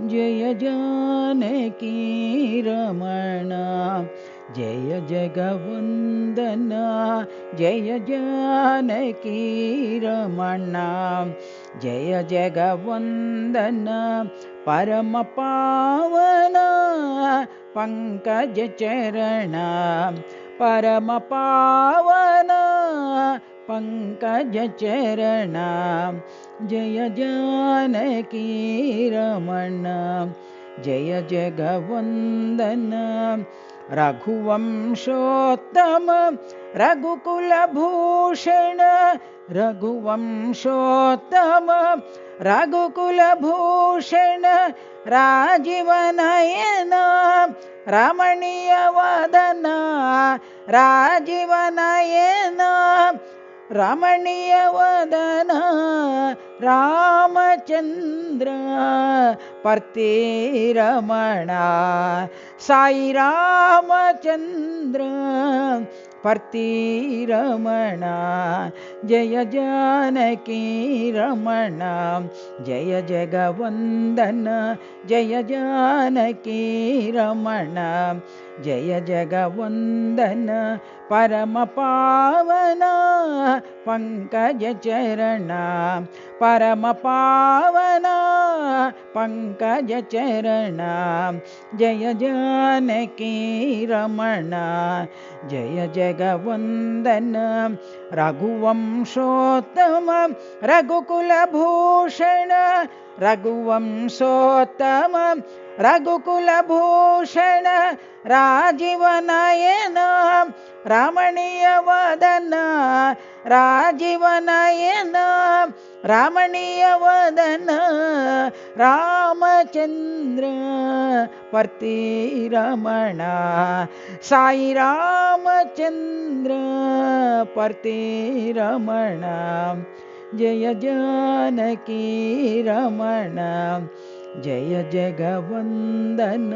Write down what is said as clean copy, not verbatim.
जय जानकी रमण जय जगवंदन जय जानकी रमण जय जगवंदन परम पावन पंकज चरण परम पावन पंकज चरण जय जानकी रमण जय जगवंदन रघुवंशोत्तम रघुकुलभूषण रघुवंशोत्तम रघुकुलभूषण राजीवनयन रमणीय वदन राजीवनयन रमणीय वदन रामचंद्र पर्ते रमण साई रामचंद्र पर्ते रमण जय जानकी रमण जय जगवंदन जय जानकी रमण जय जगवंदन परम पावन पंकज चरण परम पावन पंकज चरण जय जानकी रमण जय जगवंदन रघुवंशोत्तम रघुकुलभूषण रघुवंशोत्तम रघुकुलभूषण राजीवनयन रमणीय वदन राजीवनयन रमणीय वदन रामचंद्र पर्ते रमण साई रामचंद्र पर्ते रमण जय जानकी रमण जय जगवंदन।